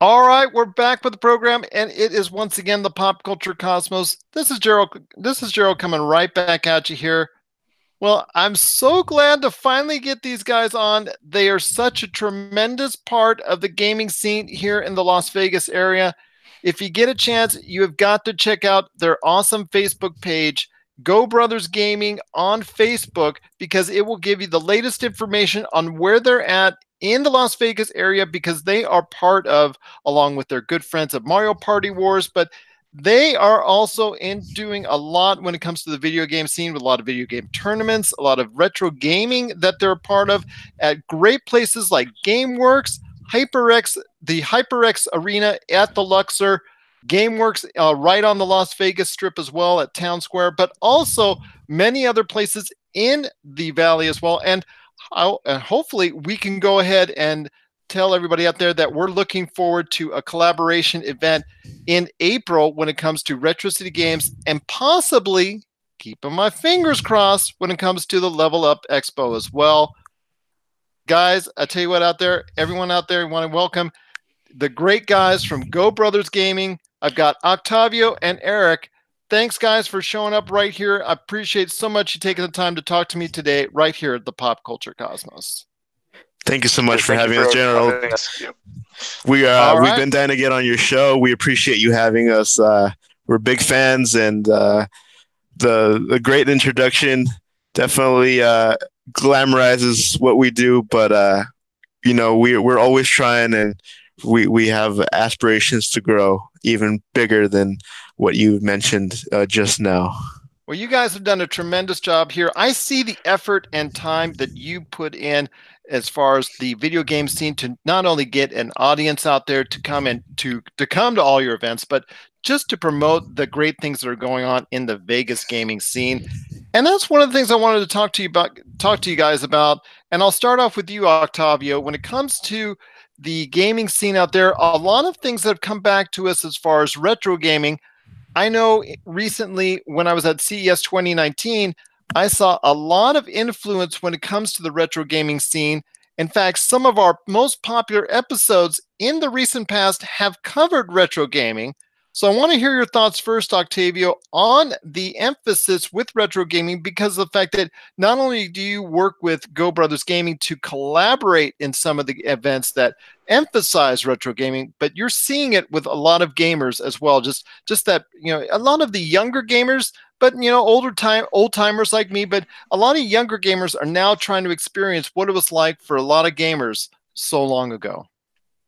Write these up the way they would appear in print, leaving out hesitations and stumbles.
All right, we're back with the program, and it is once again the Pop Culture Cosmos. This is Gerald. This is Gerald coming right back at you here. Well, I'm so glad to finally get these guys on. They are such a tremendous part of the gaming scene here in the Las Vegas area. If you get a chance, you have got to check out their awesome Facebook page, Go Brothers Gaming on Facebook, because it will give you the latest information on where they're at in the Las Vegas area because they are part of, along with their good friends at Mario Party Wars, but they are also in doing a lot when it comes to the video game scene with a lot of video game tournaments, a lot of retro gaming that they're a part of at great places like GameWorks, HyperX, the HyperX Arena at the Luxor, GameWorks right on the Las Vegas Strip as well at Town Square, but also many other places in the valley as well. And hopefully we can go ahead and tell everybody out there that we're looking forward to a collaboration event in April when it comes to Retro City Games and possibly, keeping my fingers crossed, when it comes to the Level Up Expo as well. Guys, I tell you what out there, everyone out there, I want to welcome the great guys from Go Brothers Gaming. I've got Octavio and Eric. Thanks, guys, for showing up right here. I appreciate so much you taking the time to talk to me today right here at the Pop Culture Cosmos. Thank you so much for having us, General. We've been dying to get on your show. We appreciate you having us. We're big fans, and the great introduction definitely glamorizes what we do. But we're always trying, and we have aspirations to grow even bigger than what you mentioned just now. Well, you guys have done a tremendous job here. I see the effort and time that you put in as far as the video game scene to not only get an audience out there to come and to come to all your events, but just to promote the great things that are going on in the Vegas gaming scene. And that's one of the things I wanted to talk to you guys about. And I'll start off with you, Octavio. When it comes to the gaming scene out there, a lot of things that have come back to us as far as retro gaming. I know recently when I was at CES 2019, I saw a lot of influence when it comes to the retro gaming scene. In fact, some of our most popular episodes in the recent past have covered retro gaming. So I want to hear your thoughts first, Octavio, on the emphasis with retro gaming because of the fact that not only do you work with Go Brothers Gaming to collaborate in some of the events that emphasize retro gaming, but you're seeing it with a lot of gamers as well. Just that, a lot of the younger gamers, but old timers like me, but a lot of younger gamers are now trying to experience what it was like for a lot of gamers so long ago.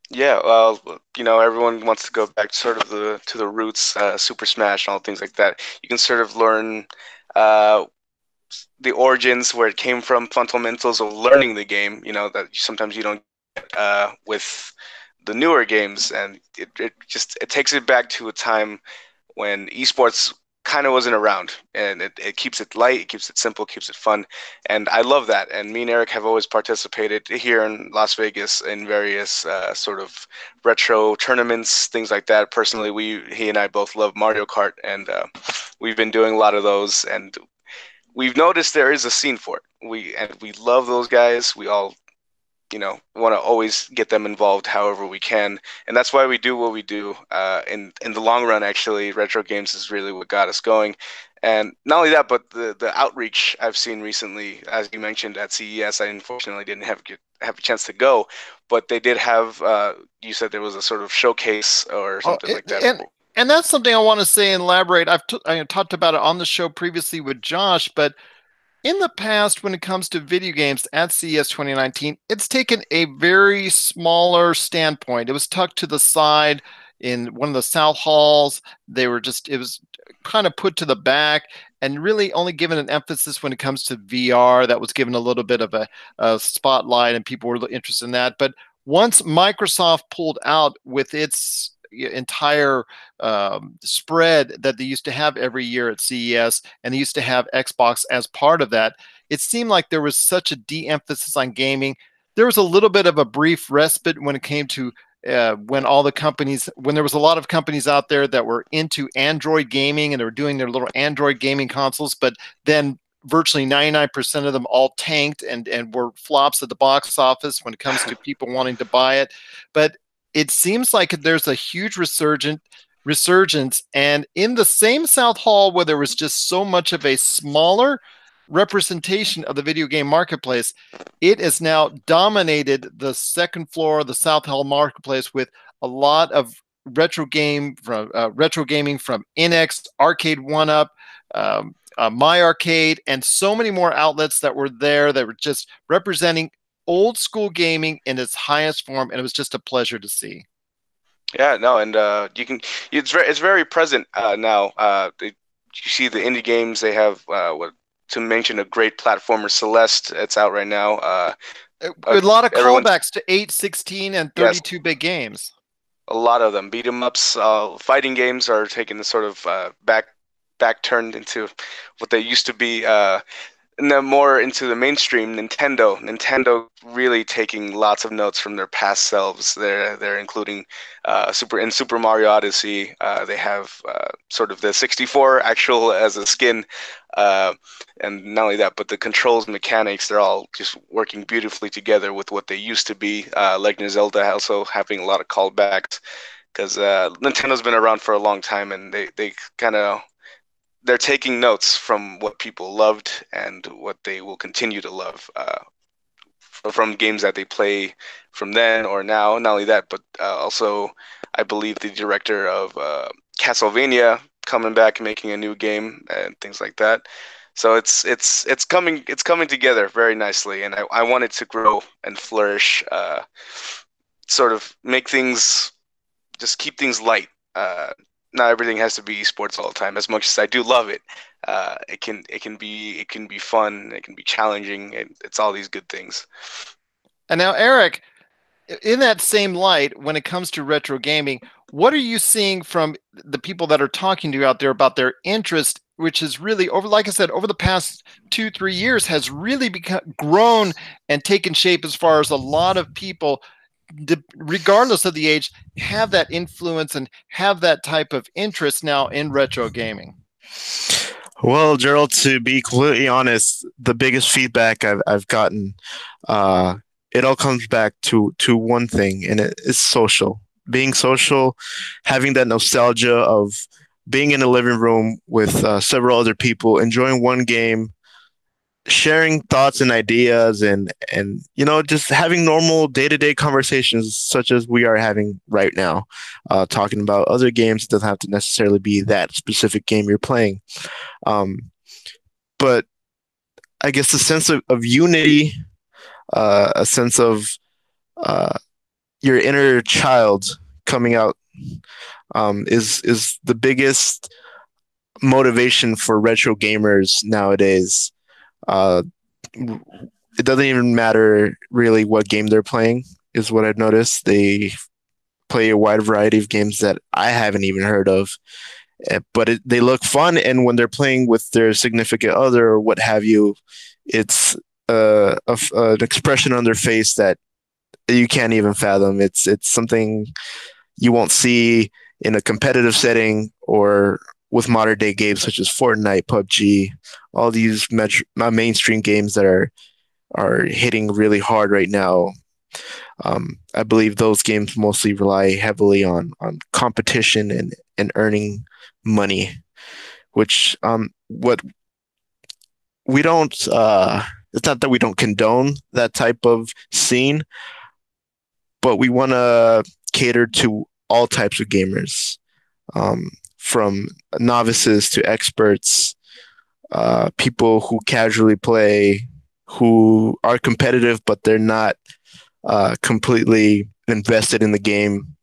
Yeah, well, everyone wants to go back sort of to the roots, Super Smash and all things like that. You can sort of learn the origins, where it came from, fundamentals of learning the game, that sometimes you don't get with the newer games. And it takes it back to a time when esports kind of wasn't around, and it keeps it light, it keeps it simple, keeps it fun, and I love that. And me and Eric have always participated here in Las Vegas in various sort of retro tournaments, things like that. Personally, he and I both love Mario Kart, and we've been doing a lot of those, and we've noticed there is a scene for it. We love those guys. We all want to always get them involved however we can, and that's why we do what we do. In the long run, actually, retro games is really what got us going. And not only that, but the outreach I've seen recently, as you mentioned at CES. I unfortunately didn't have a chance to go, but they did have. You said there was a sort of showcase or something like that. And that's something I want to say and elaborate. I talked about it on the show previously with Josh, but in the past, when it comes to video games at CES 2019, it's taken a very smaller standpoint. It was tucked to the side in one of the south halls. It was kind of put to the back and really only given an emphasis when it comes to VR. That was given a little bit of a spotlight and people were interested in that. But once Microsoft pulled out with its entire spread that they used to have every year at CES, and they used to have Xbox as part of that, it seemed like there was such a de-emphasis on gaming. There was a little bit of a brief respite when it came to when there was a lot of companies out there that were into Android gaming and they were doing their little Android gaming consoles, but then virtually 99% of them all tanked and were flops at the box office when it comes to people wanting to buy it. But it seems like there's a huge resurgence, and in the same South Hall where there was just so much of a smaller representation of the video game marketplace, it has now dominated the second floor of the South Hall marketplace with a lot of retro gaming from NX, Arcade One Up, My Arcade, and so many more outlets that were there that were just representing old school gaming in its highest form, and it was just a pleasure to see. Yeah, no, and it's very present now. You see the indie games. They have to mention a great platformer, Celeste. It's out right now. A lot of callbacks to 8, 16, and 32-bit games. A lot of them. Beat 'em ups, fighting games are taking the sort of back turned into what they used to be. And then more into the mainstream, Nintendo really taking lots of notes from their past selves. They're including Super Mario Odyssey. They have sort of the 64 actual as a skin, and not only that, but the controls mechanics. They're all just working beautifully together with what they used to be. Legend of Zelda also having a lot of callbacks because Nintendo's been around for a long time, and they kind of. They're taking notes from what people loved and what they will continue to love from games that they play from then or now. Not only that, but also I believe the director of Castlevania coming back and making a new game and things like that. So it's coming together very nicely, and I want it to grow and flourish. Sort of make things, just keep things light. Not everything has to be esports all the time. As much as I do love it, it can be fun, it can be challenging, and it's all these good things. And now, Eric, in that same light, when it comes to retro gaming, what are you seeing from the people that are talking to you out there about their interest, which is really like I said, over the past 2-3 years, has really grown and taken shape as far as a lot of people, regardless of the age, have that influence and have that type of interest now in retro gaming? Well, Gerald, to be completely honest, the biggest feedback I've gotten, it all comes back to one thing, and it's social. Being social, having that nostalgia of being in a living room with several other people, enjoying one game, sharing thoughts and ideas, and just having normal day-to-day conversations such as we are having right now, talking about other games. It doesn't have to necessarily be that specific game you're playing, but I guess a sense of unity, a sense of your inner child coming out, is the biggest motivation for retro gamers nowadays. It doesn't even matter really what game they're playing, is what I've noticed. They play a wide variety of games that I haven't even heard of, but they look fun. And when they're playing with their significant other or what have you, it's an expression on their face that you can't even fathom. It's something you won't see in a competitive setting or with modern day games such as Fortnite, PUBG, all these mainstream games that are hitting really hard right now. I believe those games mostly rely heavily on competition and earning money, which what we don't. It's not that we don't condone that type of scene, but we want to cater to all types of gamers, from novices to experts, people who casually play, who are competitive, but they're not completely invested in the game.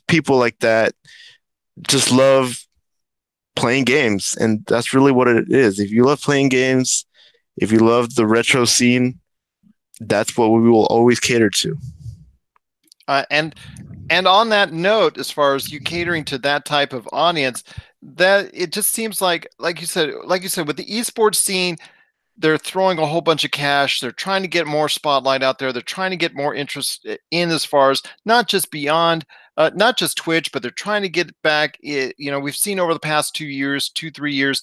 People like that just love playing games, and that's really what it is. If you love playing games, if you love the retro scene, that's what we will always cater to. And on that note, as far as you catering to that type of audience, that it just seems like you said, with the esports scene, they're throwing a whole bunch of cash. They're trying to get more spotlight out there. They're trying to get more interest in, as far as not just beyond, not just Twitch, but they're trying to get back. We've seen over the past 2 years, 3 years,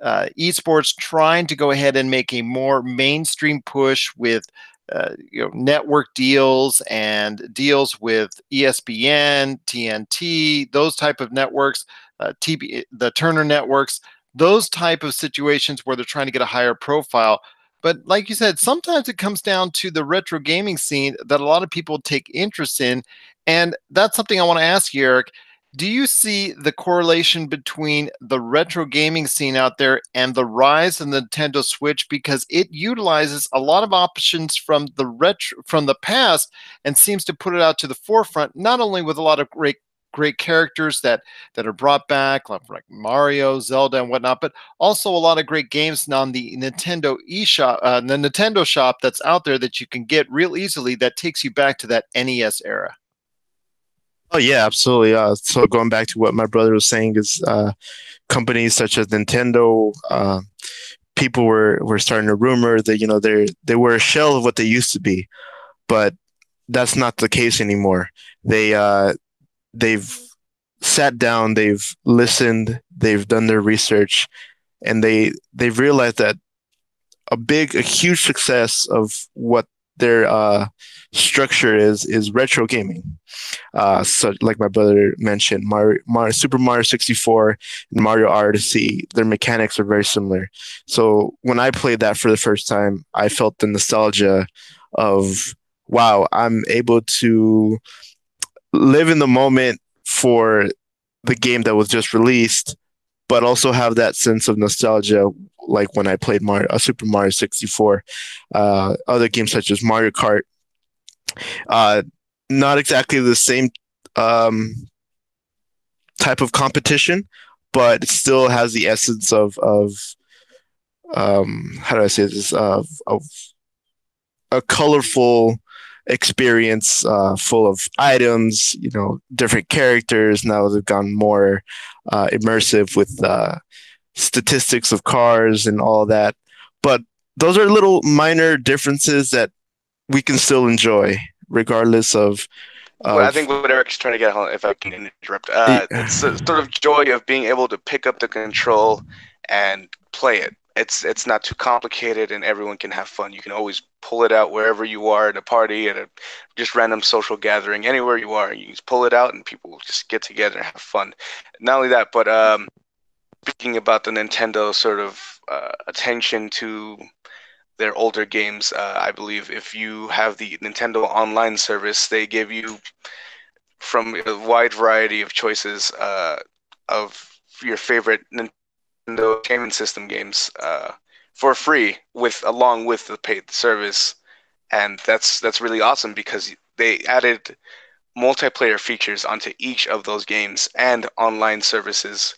esports trying to go ahead and make a more mainstream push with network deals and deals with ESPN, TNT, those type of networks, the Turner networks, those type of situations where they're trying to get a higher profile. But like you said, sometimes it comes down to the retro gaming scene that a lot of people take interest in. And that's something I want to ask you, Eric. Do you see the correlation between the retro gaming scene out there and the rise of the Nintendo Switch, because it utilizes a lot of options from the past and seems to put it out to the forefront, not only with a lot of great characters that are brought back, like Mario, Zelda, and whatnot, but also a lot of great games on the Nintendo eShop, the Nintendo shop that's out there that you can get real easily that takes you back to that NES era. Oh yeah, absolutely. So going back to what my brother was saying is companies such as Nintendo, people were starting to rumor that they were a shell of what they used to be, but that's not the case anymore. They've sat down, they've listened, they've done their research, and they've realized that a huge success of what their structure is retro gaming. So like my brother mentioned, Super Mario 64 and Mario Odyssey, their mechanics are very similar. So when I played that for the first time, I felt the nostalgia of, wow, I'm able to live in the moment for the game that was just released, but also have that sense of nostalgia like when I played Super Mario 64. Other games such as Mario Kart, not exactly the same type of competition, but it still has the essence of how do I say this, of a colorful experience, full of items, different characters. Now they've gone more immersive with statistics of cars and all that. But those are little minor differences that we can still enjoy, regardless of. Well, I think what Eric's trying to get at, if I can interrupt, it's a sort of joy of being able to pick up the control and play it. It's not too complicated, and everyone can have fun. You can always pull it out wherever you are, at a party, at a just random social gathering, anywhere you are. You just pull it out, and people will just get together and have fun. Not only that, but speaking about the Nintendo sort of attention to their older games, I believe if you have the Nintendo Online service, they give you from a wide variety of choices of your favorite Nintendo Entertainment System games for free along with the paid service, and that's really awesome because they added multiplayer features onto each of those games and online services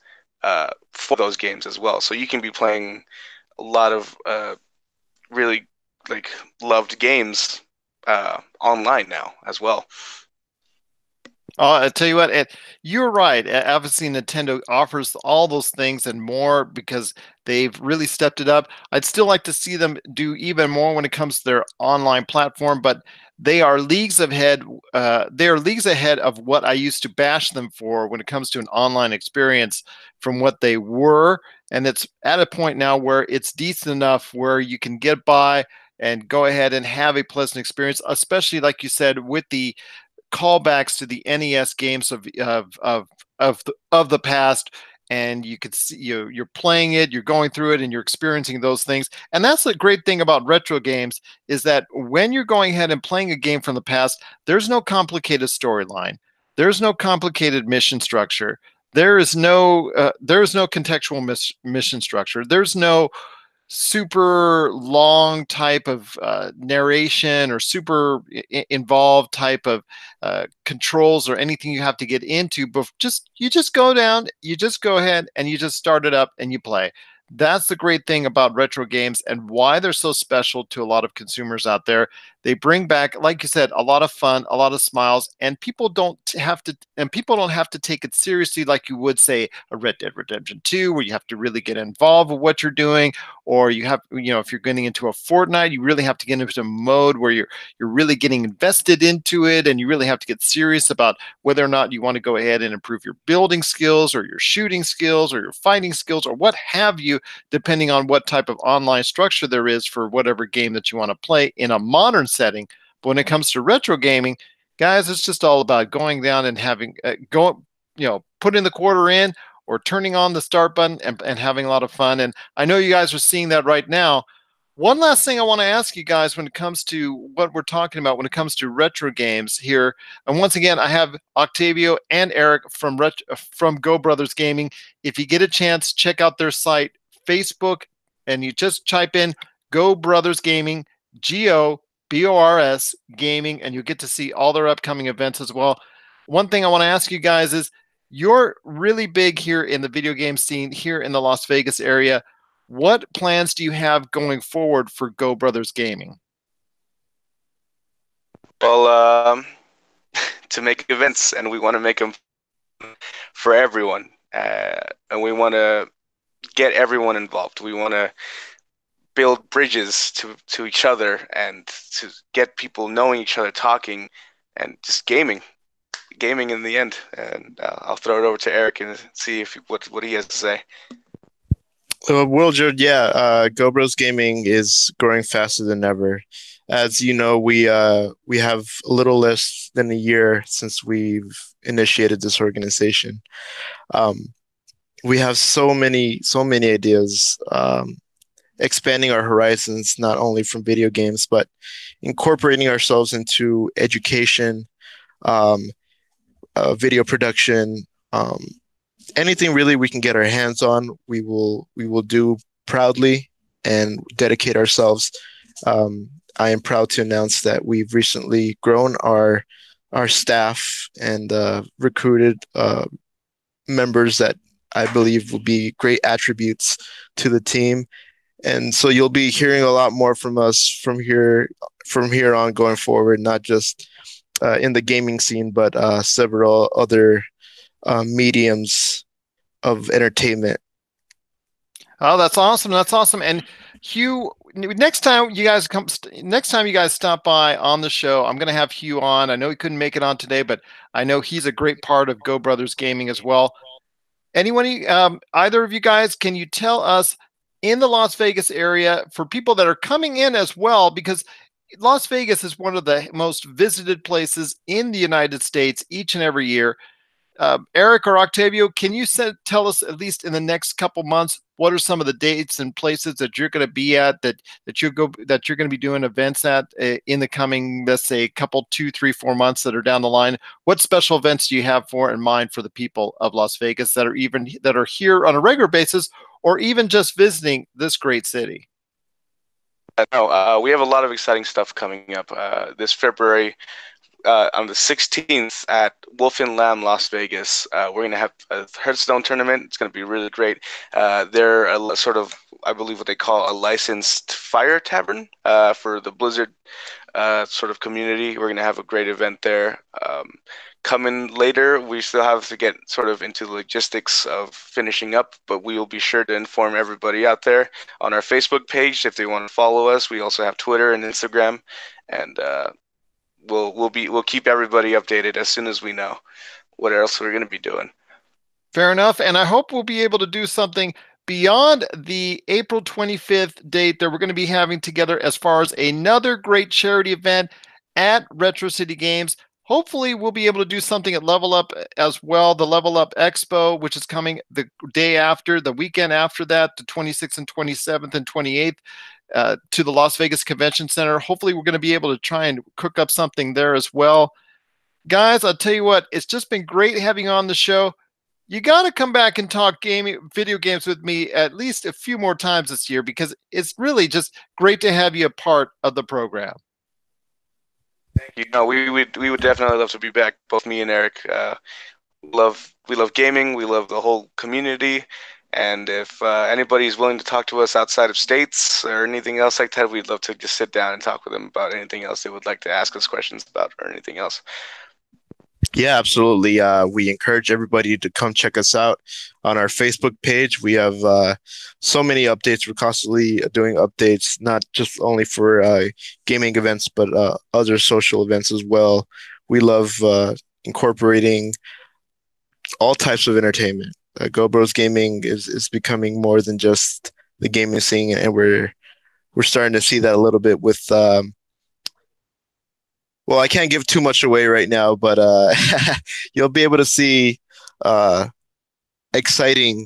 for those games as well. So you can be playing a lot of really loved games online now as well. I tell you what, you're right. Obviously, Nintendo offers all those things and more because they've really stepped it up. I'd still like to see them do even more when it comes to their online platform, but they are leagues ahead. They are leagues ahead of what I used to bash them for when it comes to an online experience from what they were. And it's at a point now where it's decent enough where you can get by and go ahead and have a pleasant experience, especially like you said, with the callbacks to the NES games of the past, and you could see you're playing it, you're going through it, and you're experiencing those things. And that's the great thing about retro games is that when you're going ahead and playing a game from the past, there's no complicated storyline, there's no complicated mission structure, there is no contextual mission structure, there's no super long type of narration or super involved type of controls or anything you have to get into, but you just go down, you just go ahead and you just start it up and you play. That's the great thing about retro games and why they're so special to a lot of consumers out there. They bring back, like you said, a lot of fun, a lot of smiles, and people don't have to take it seriously like you would say a Red Dead Redemption 2, where you have to really get involved with what you're doing, or you have, if you're getting into a Fortnite, you really have to get into a mode where you're really getting invested into it, and you really have to get serious about whether or not you want to go ahead and improve your building skills or your shooting skills or your fighting skills or what have you, depending on what type of online structure there is for whatever game that you want to play in a modern different setting. But when it comes to retro gaming, guys, it's just all about going down and having putting the quarter in or turning on the start button and having a lot of fun. And I know you guys are seeing that right now. One last thing I want to ask you guys when it comes to what we're talking about when it comes to retro games here. And once again, I have Octavio and Eric from Go Brothers Gaming. If you get a chance, check out their site, Facebook, and you just type in Go Brothers Gaming, GOBORS Gaming, and you get to see all their upcoming events as well. One thing I want to ask you guys is, you're really big here in the video game scene here in the Las Vegas area. What plans do you have going forward for Go Brothers Gaming? Well, to make events, and we want to make them for everyone, and we want to get everyone involved. We want to build bridges to each other and to get people knowing each other, talking, and just gaming in the end. And I'll throw it over to Eric and see what he has to say. Well, Jared, yeah, Go Bros Gaming is growing faster than ever. As you know, we have a little less than a year since we've initiated this organization. We have so many ideas, expanding our horizons, not only from video games, but incorporating ourselves into education, video production, anything really we can get our hands on, we will do proudly and dedicate ourselves. I am proud to announce that we've recently grown our staff and recruited members that I believe will be great attributes to the team. And so you'll be hearing a lot more from us from here on going forward, not just in the gaming scene, but several other mediums of entertainment. Oh, that's awesome. That's awesome. And Hugh, next time you guys stop by on the show, I'm going to have Hugh on. I know he couldn't make it on today, but I know he's a great part of Go Brothers Gaming as well. Either of you guys, can you tell us in the Las Vegas area, for people that are coming in as well, because Las Vegas is one of the most visited places in the United States each and every year. Eric or Octavio, can you tell us, at least in the next couple months, what are some of the dates and places that you're going to be at, that you're going to be doing events at in the coming, let's say, couple 2, 3, 4 months that are down the line? What special events do you have in mind for the people of Las Vegas that are here on a regular basis, or even just visiting this great city? No, we have a lot of exciting stuff coming up this February. On the 16th at Wolf and Lamb, Las Vegas, we're going to have a Hearthstone tournament. It's going to be really great. They're a sort of, I believe, what they call a licensed fire tavern for the Blizzard sort of community. We're going to have a great event there. Coming later, we still have to get sort of into the logistics of finishing up, but we will be sure to inform everybody out there on our Facebook page if they want to follow us. We also have Twitter and Instagram, and we'll keep everybody updated as soon as we know what else we're going to be doing. Fair enough. And I hope we'll be able to do something beyond the April 25th date that we're going to be having together as far as another great charity event at Retro City Games. Hopefully we'll be able to do something at Level Up as well, the Level Up Expo, which is coming the day after, the weekend after that, the 26th and 27th and 28th. To the Las Vegas Convention Center. Hopefully we're going to be able to try and cook up something there as well. Guys, I'll tell you what, it's just been great having you on the show. You got to come back and talk video games with me at least a few more times this year, because it's really just great to have you a part of the program. Thank you. No, we would definitely love to be back. Both me and Eric we love gaming. We love the whole community. And if anybody's willing to talk to us outside of states or anything else like that, we'd love to just sit down and talk with them about anything else they would like to ask us questions about, or anything else. Yeah, absolutely. We encourage everybody to come check us out on our Facebook page. We have so many updates. We're constantly doing updates, not just only for gaming events, but other social events as well. We love incorporating all types of entertainment. Go Bros Gaming is becoming more than just the gaming scene, and we're starting to see that a little bit with Well, I can't give too much away right now, but you'll be able to see exciting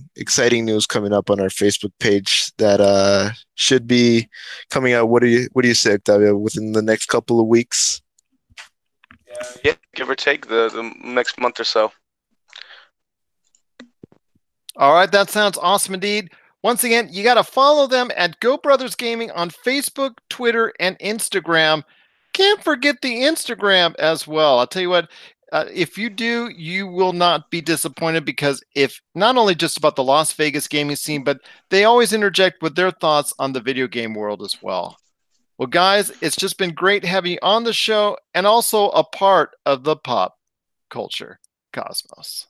news coming up on our Facebook page that should be coming out. What do you say, Octavio? Within the next couple of weeks? Yeah, give or take the next month or so. All right, that sounds awesome indeed. Once again, you got to follow them at Go Brothers Gaming on Facebook, Twitter, and Instagram. Can't forget the Instagram as well. I'll tell you what, if you do, you will not be disappointed, because if not only just about the Las Vegas gaming scene, but they always interject with their thoughts on the video game world as well. Well, guys, it's just been great having you on the show and also a part of the pop culture cosmos.